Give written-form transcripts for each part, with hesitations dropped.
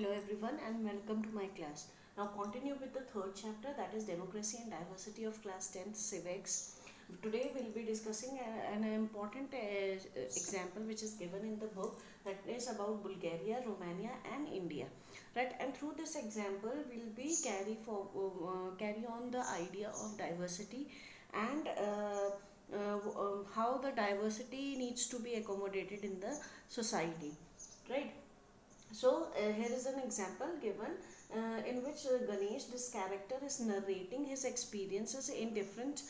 Hello everyone and welcome to my class. Now continue with the third chapter, that is Democracy and Diversity of Class 10 Civics. Today we'll be discussing an important example which is given in the book, that is about Bulgaria, Romania and India. Right, and through this example we'll be carry on the idea of diversity and how the diversity needs to be accommodated in the society. Right. So here is an example given in which Ganesh, this character, is narrating his experiences in different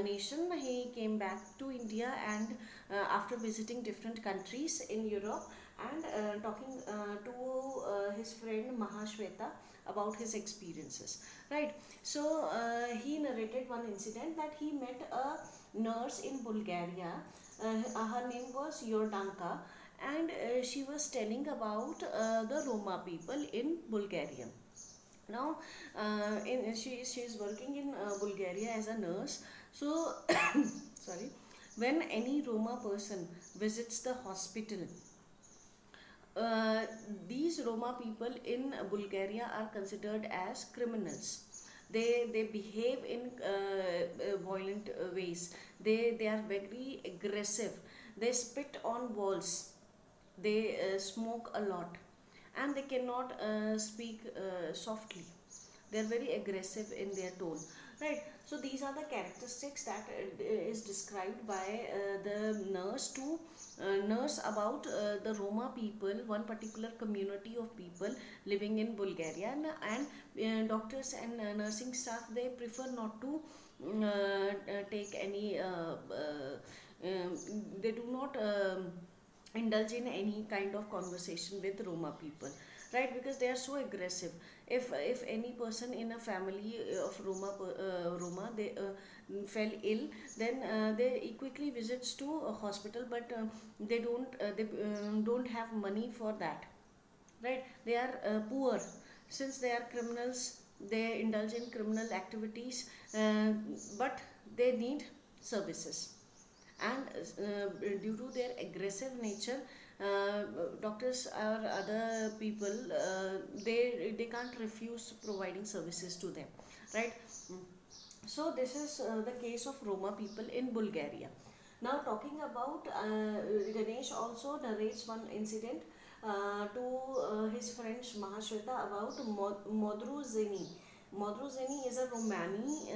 nation. He came back to India and after visiting different countries in Europe and talking to his friend Mahashweta about his experiences. Right. So he narrated one incident that he met a nurse in Bulgaria. Her name was Yordanka, and she was telling about the Roma people in Bulgaria. Now, she is working in Bulgaria as a nurse. So, sorry, when any Roma person visits the hospital, uh, these Roma people in Bulgaria are considered as criminals. They behave in violent ways. They are very aggressive. They spit on walls. They smoke a lot, and they cannot speak softly. They are very aggressive in their tone. Right. So these are the characteristics that is described by the nurse to nurse about the Roma people, one particular community of people living in Bulgaria, and doctors and nursing staff, they prefer not to take any. They do not. Indulge in any kind of conversation with Roma people, right? Because they are so aggressive. If any person in a family of Roma, they fell ill, then they quickly visits to a hospital, but they don't have money for that, right? They are poor. Since they are criminals, they indulge in criminal activities, but they need services. And due to their aggressive nature, uh, doctors or other people, they can't refuse providing services to them, right? So this is the case of Roma people in Bulgaria. Now talking about Ganesh also narrates one incident to his friend Mahashweta about Modru Zeni. Modru Zeni is a Romani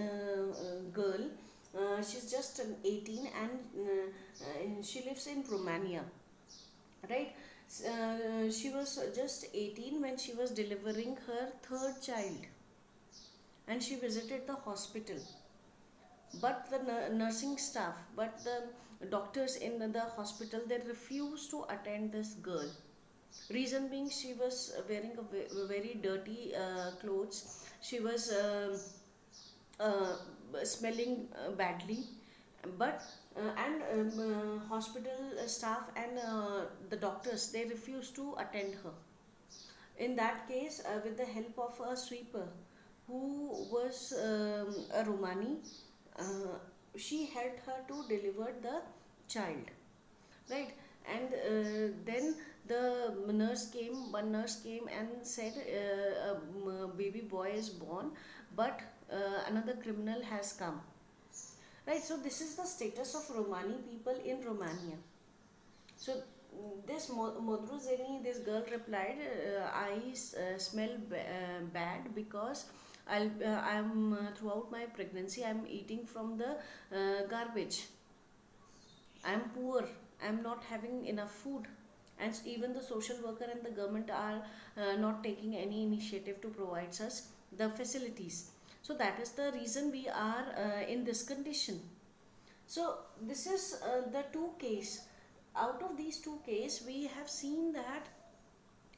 girl. She's just 18 and she lives in Romania, right? She was just 18 when she was delivering her third child, and she visited the hospital, but the nursing staff, but the doctors in the hospital, they refused to attend this girl. Reason being, she was wearing very dirty clothes. She was smelling badly, but and hospital staff and the doctors, they refused to attend her. In that case, with the help of a sweeper who was a Romani, uh, she helped her to deliver the child, right? And then the one nurse came and said a baby boy is born, but another criminal has come, right? So this is the status of Romani people in Romania. So this Modruzeni, this girl replied, I smell bad because I'm throughout my pregnancy I'm eating from the garbage. I'm poor. I'm not having enough food. And even the social worker and the government are not taking any initiative to provide us the facilities. So that is the reason we are in this condition. So this is the two case. Out of these two cases, we have seen that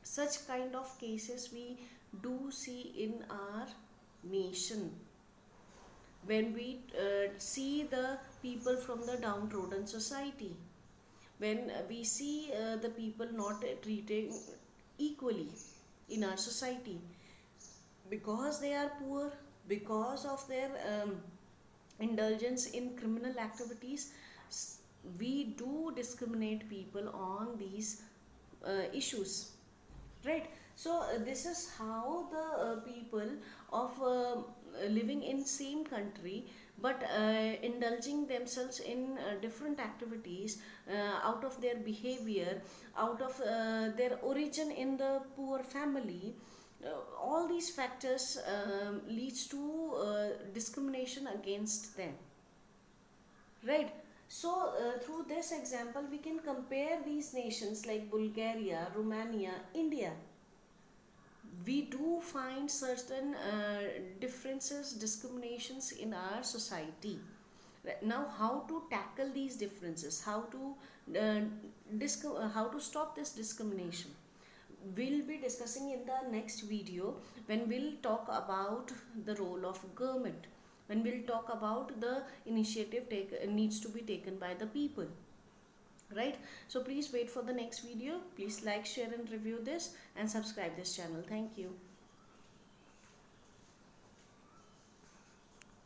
such kind of cases we do see in our nation. When we see the people from the downtrodden society, when we see the people not treated equally in our society, because they are poor, because of their indulgence in criminal activities, we do discriminate people on these issues, right? So this is how the people of living in same country but indulging themselves in different activities out of their behavior, out of their origin in the poor family. All these factors leads to discrimination against them, right? So through this example we can compare these nations like Bulgaria, Romania, India. We do find certain differences, discriminations in our society. Now, how to tackle these differences, how to stop this discrimination, we'll be discussing in the next video, when we'll talk about the role of government, when we'll talk about the initiative needs to be taken by the people, right? So please wait for the next video. Please like, share and review this and subscribe this channel. Thank you.